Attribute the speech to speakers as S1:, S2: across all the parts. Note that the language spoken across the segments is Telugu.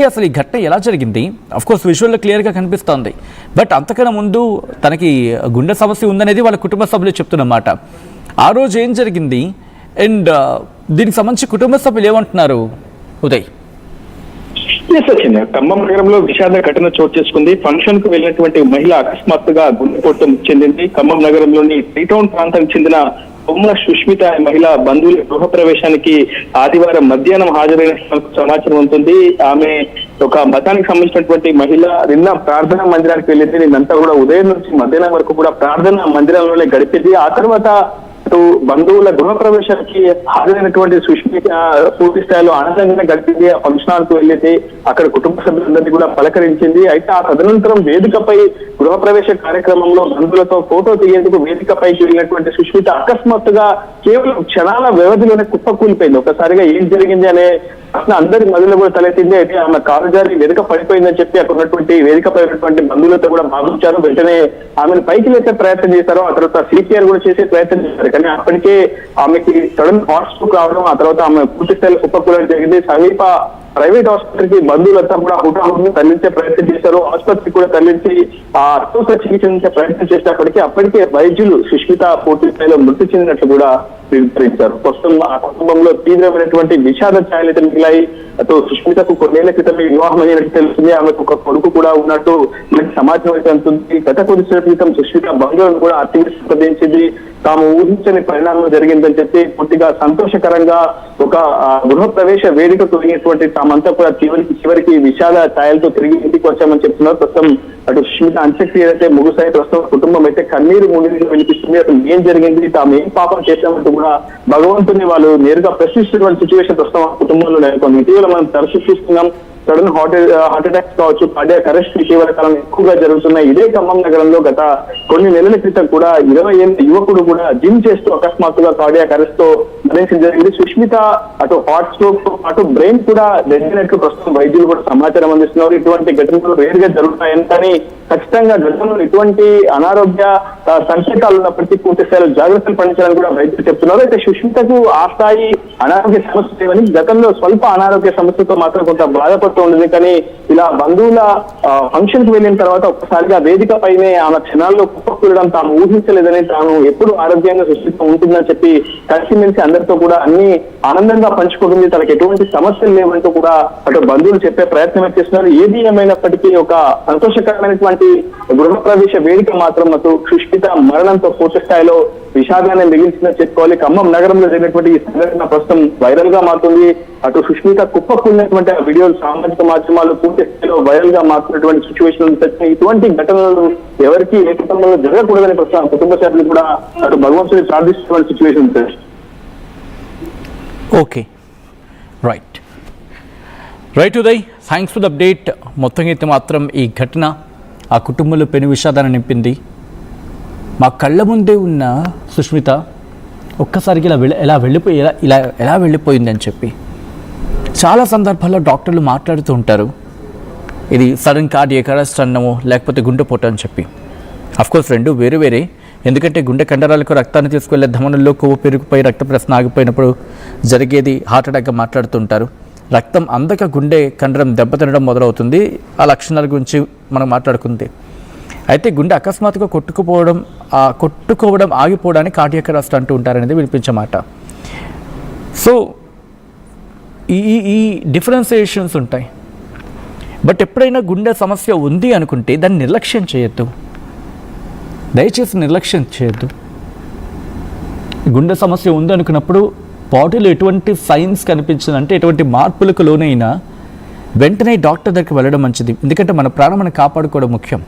S1: అసలు ఈ ఘటన ఎలా జరిగింది? అఫ్ కోర్స్ విజువల్లో క్లియర్గా కనిపిస్తోంది, బట్ అంతకన్నా ముందు తనకి గుండె సమస్య ఉందనేది వాళ్ళ కుటుంబ సభ్యులు చెప్తున్నమాట. ఆ రోజు ఏం జరిగింది అండ్ దీనికి సంబంధించి కుటుంబ సభ్యులు ఏమంటున్నారు ఉదయ్?
S2: ఖమ్మం నగరంలో విషాద ఘటన చోటు చేసుకుంది. ఫంక్షన్ కు వెళ్ళినటువంటి మహిళ అకస్మాత్తుగా గుండెపోటు చెందింది. ఖమ్మం నగరంలోని శ్రీటౌన్ ప్రాంతానికి చెందిన బొమ్మల సుష్మిత మహిళ బంధువుల గృహ ప్రవేశానికి ఆదివారం మధ్యాహ్నం హాజరైన సమాచారం ఉంటుంది. ఆమె ఒక మతానికి సంబంధించినటువంటి మహిళ నిన్న ప్రార్థనా మందిరానికి వెళ్ళింది. నిన్నంతా కూడా ఉదయం నుంచి మధ్యాహ్నం వరకు కూడా ప్రార్థనా మందిరంలోనే గడిపింది. ఆ తర్వాత బంధువుల గృహ ప్రవేశానికి హాజరైనటువంటి సుష్మిత పూర్తి స్థాయిలో ఆనందంగా గడిపింది. ఆ ఫంక్షన్ హాల్కు వెళ్ళింది. అక్కడ కుటుంబ సభ్యులందరినీ కూడా పలకరించింది. అయితే ఆ తదనంతరం వేదికపై గృహ ప్రవేశ కార్యక్రమంలో బంధువులతో ఫోటో తీయేందుకు వేదికపైకి వెళ్ళినటువంటి సుష్మిత అకస్మాత్తుగా కేవలం క్షణాల వ్యవధిలోనే కుప్పకూలిపోయింది. ఒకసారిగా ఏం జరిగింది అనే ప్రశ్న అందరి మధ్యలో కూడా తలెత్తింది. అయితే ఆమె కాలు జారి వేదిక పడిపోయిందని చెప్పి అక్కడ ఉన్నటువంటి వేదికపై ఉన్నటువంటి బంధువులతో కూడా భావించారు. వెంటనే ఆమెను పైకి లేచే ప్రయత్నం చేశారు. ఆ తర్వాత సిపిఆర్ కూడా చేసే ప్రయత్నం చేశారు. కానీ అప్పటికే ఆమెకి సడన్ హార్ట్ స్ట్రోక్ రావడం, ఆ తర్వాత ఆమె పూర్తి స్థాయిలో కుప్పకూలడం జరిగింది. సమీప ప్రైవేట్ ఆసుపత్రికి బంధువులంతా కూడా హుటాహుటిని తరలించే ప్రయత్నం చేశారు. ఆసుపత్రికి కూడా తరలించి ఆ అత్యవసర చికిత్స ప్రయత్నం చేసినప్పటికీ అప్పటికే వైద్యులు సుష్మిత పూర్తి స్థాయిలో మృతి చెందినట్లు కూడా నిర్ధారించారు. ప్రస్తుతం ఆ కుటుంబంలో తీవ్రమైనటువంటి విషాద ఛాయలైతే మిగిలాయి. అటు సుష్మితకు కొన్నేళ్ల క్రితమే వివాహం అయినట్టు తెలిసింది. ఆమెకు ఒక కొడుకు కూడా ఉన్నట్టు మనకి సమాచారం అయితే అందుతుంది. గత కొద్దిసేపు క్రితం సుష్మిత బంధువులను కూడా ఆర్థిక స్పందించింది. తాము ఊహించని పరిణామం జరిగిందని చెప్పి పూర్తిగా సంతోషకరంగా ఒక గృహ ప్రవేశ వేదికకు వెళ్ళినటువంటి తామంతా కూడా చివరికి విషాద ఛాయలతో తిరిగి ఇంటికి వచ్చామని చెప్తున్నారు. ప్రస్తుతం అటు సుష్మిత అంత్యక్రియలు అయితే ముగుసాయి. ప్రస్తుతం కుటుంబం అయితే కన్నీరు మునిగి వినిపిస్తుంది. అసలు ఏం జరిగింది, తాము ఏం పాపం చేశామంటూ కూడా భగవంతుని వాళ్ళు నేరుగా ప్రశ్నిస్తున్నటువంటి సిచ్యువేషన్ ప్రస్తుతం ఆ కుటుంబంలో నెలకొంది. ఇటీవల మనం తరచూ చూస్తున్నాం సడన్ హార్ట్ అటాక్స్ కావచ్చు, కార్డియాక్ అరెస్ట్ ఇటీవల కాలం ఎక్కువగా జరుగుతున్నాయి. ఇదే ఖమ్మం నగరంలో గత కొన్ని నెలల క్రితం కూడా 20 ఏళ్ల యువకుడు కూడా జిమ్ చేస్తూ అకస్మాత్తుగా కార్డియాక్ అరెస్ట్ తో మరణించడం జరిగింది. సుష్మిత అటు హార్ట్ స్ట్రోక్ తో పాటు బ్రెయిన్ కూడా డెడ్ ప్రస్తుతం వైద్యులు కూడా సమాచారం అందిస్తున్నారు. ఇటువంటి ఘటనలు రేర్ గా జరుగుతాయని, కానీ ఖచ్చితంగా గతంలో ఇటువంటి అనారోగ్య సంకేతాలు ఉన్నప్పటికీ పూర్తి స్థాయిలో జాగ్రత్తలు పాటించాలని కూడా వైద్యులు చెప్తున్నారు. అయితే సుష్మితకు ఆ స్థాయి అనారోగ్య సమస్య లేవని, గతంలో స్వల్ప అనారోగ్య సమస్యతో మాత్రం కొంత బాధపడుతూ ఉండేది. కానీ ఇలా బంధువుల ఫంక్షన్ కి వెళ్ళిన తర్వాత ఒక్కసారిగా వేదిక పైనే ఆమె క్షణాల్లో కుప్పకూలడం తాను ఊహించలేదని, తాను ఎప్పుడు ఆరోగ్యంగా సుష్మిత ఉంటుందని చెప్పి కలిసిమెలిసి అందరితో కూడా అన్ని ఆనందంగా పంచుకుంటుంది. తనకు ఎటువంటి సమస్యలు లేవంటూ కూడా అటు బంధువులు చెప్పే ప్రయత్నం చేస్తున్నారు. ఏది ఏమైనప్పటికీ ఒక సంతోషకరమైనటువంటి గృహ ప్రవేశ వేదిక మాత్రం అటు సుష్మిత మరణంతో పూర్తి స్థాయిలో విషాదాన్ని మిగిల్చిందని చెప్పుకోవాలి. ఖమ్మం నగరంలో జరిగినటువంటి ఈ సంఘటన ప్రస్తుతం వైరల్ గా మారుతుంది. అటు సుష్మిత కుప్పకూలినటువంటి ఆ వీడియోలు సామాజిక మాధ్యమాలు పూర్తి స్థాయిలో వైరల్ గా మారుతున్నటువంటి సిచ్యువేషన్. ఇటువంటి ఘటనలు ఎవరికి ఏ కుటుంబంలో జరగకూడదని ప్రస్తుతం కుటుంబ సభ్యులు కూడా అటు భగవంతుని ప్రార్థిస్తున్నటువంటి సిచ్యువేషన్ ఉంటుంది.
S1: Okay, right Uday, thanks for the update. మొత్తంగా అయితే మాత్రం ఈ ఘటన ఆ కుటుంబంలో పెను విషాదాన్ని నింపింది. మా కళ్ళ ముందే ఉన్న సుష్మిత ఒక్కసారికి ఎలా వెళ్ళిపోయిందని చెప్పి చాలా సందర్భాల్లో డాక్టర్లు మాట్లాడుతూ ఉంటారు. ఇది సడన్ కార్డియాక్ అరెస్ట్ అన్నమో లేకపోతే గుండెపోటు అని చెప్పి. అఫ్కోర్స్ రెండు వేరే, ఎందుకంటే గుండె కండరాలకు రక్తాన్ని తీసుకువెళ్ళే ధమనుల్లో కొవ్వు పెరిగిపోయి రక్త ప్రసరణ ఆగిపోయినప్పుడు జరిగేది హార్ట్ అటాక్గా మాట్లాడుతుంటారు. రక్తం అందక గుండె కండరం దెబ్బతినడం మొదలవుతుంది. ఆ లక్షణాల గురించి మనం మాట్లాడుకుంది. అయితే గుండె అకస్మాత్తుగా కొట్టుకోవడం ఆగిపోవడానికి కార్డియాక్ అరెస్ట్ అంటూ ఉంటారనేది వినిపించే మాట. సో ఈ డిఫరెన్సియేషన్స్ ఉంటాయి. బట్ ఎప్పుడైనా గుండె సమస్య ఉంది అనుకుంటే దాన్ని నిర్లక్ష్యం చేయొద్దు, దయచేసి నిర్లక్ష్యం చేయొద్దు. గుండె సమస్య ఉంది అనుకున్నప్పుడు బాడీలో ఎటువంటి సైన్స్ కనిపించిందంటే, ఎటువంటి మార్పులకు లోనైనా వెంటనే డాక్టర్ దగ్గరికి వెళ్ళడం మంచిది. ఎందుకంటే మన ప్రాణం మనం కాపాడుకోవడం ముఖ్యం.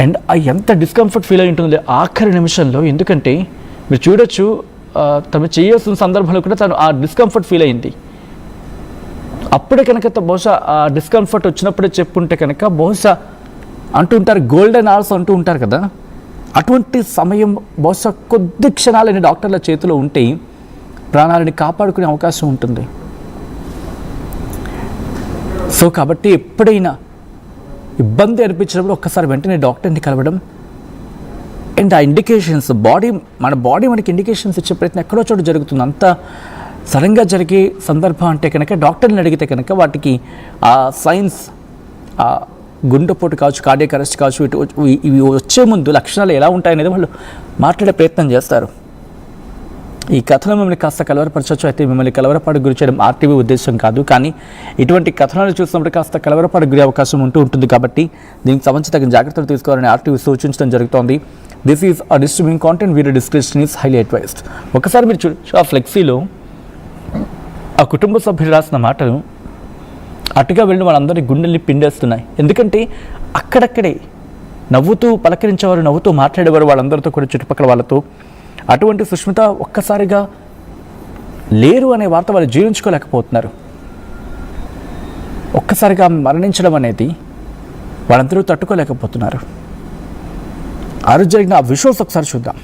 S1: అండ్ ఎంత డిస్కంఫర్ట్ ఫీల్ అయి ఉంటుంది ఆఖరి నిమిషంలో. ఎందుకంటే మీరు చూడొచ్చు, తను చేయాల్సిన సందర్భంలో కూడా తను ఆ డిస్కంఫర్ట్ ఫీల్ అయింది. అప్పుడే కనుక బహుశా ఆ డిస్కంఫర్ట్ వచ్చినప్పుడే చెప్పుంటే కనుక బహుశా అంటుంటారు గోల్డెన్ అవర్స్ అంటూ ఉంటారు కదా, అటువంటి సమయం బహుశా కొద్ది క్షణాలని డాక్టర్ల చేతిలో ఉంటే ప్రాణాలని కాపాడుకునే అవకాశం ఉంటుంది. సో కాబట్టి ఎప్పుడైనా ఇబ్బంది అనిపించినప్పుడు ఒక్కసారి వెంటనే డాక్టర్ని కలవడం. అండ్ ఆ ఇండికేషన్స్ మన బాడీ మనకి ఇండికేషన్స్ ఇచ్చే ప్రయత్నం ఎక్కడో చోటు జరుగుతుంది. అంత సడన్గా జరిగే సందర్భం అంటే కనుక డాక్టర్ని అడిగితే కనుక వాటికి ఆ సైన్స్, ఆ గుండెపోటు కావచ్చు, కార్డియాక్ అరెస్ట్ కావచ్చు, ఇవి వచ్చే ముందు లక్షణాలు ఎలా ఉంటాయనేది వాళ్ళు మాట్లాడే ప్రయత్నం చేస్తారు. ఈ కథనం మిమ్మల్ని కాస్త కలవరపరచవచ్చు, అయితే మిమ్మల్ని కలవరపాటుకు గురి చేయడం ఆర్టీవీ ఉద్దేశం కాదు. కానీ ఇటువంటి కథనాలు చూసినప్పుడు కాస్త కలవరపాటుకు గురి అవకాశం ఉంటుంది కాబట్టి దీనికి సంబంధించి తగిన జాగ్రత్తలు తీసుకోవాలని ఆర్టీవీ సూచించడం జరుగుతోంది. This is a distributing content, video description is highly advised. ఒకసారి మీరు చూడొచ్చు ఆ ఫ్లెక్సీలో ఆ కుటుంబ సభ్యులు రాసిన మాటలు అటుగా వెళ్ళిన వాళ్ళందరినీ గుండెల్ని పిండేస్తున్నాయి. ఎందుకంటే అక్కడక్కడే నవ్వుతూ పలకరించేవారు, నవ్వుతూ మాట్లాడేవారు వాళ్ళందరితో కూడా, చుట్టుపక్కల వాళ్ళతో. అటువంటి సుష్మిత ఒక్కసారిగా లేరు అనే వార్త వాళ్ళు జీర్ణించుకోలేకపోతున్నారు. ఒక్కసారిగా మరణించడం అనేది వాళ్ళందరూ తట్టుకోలేకపోతున్నారు. ఆ రోజు జరిగిన ఆ విషువల్స్ ఒకసారి చూద్దాం.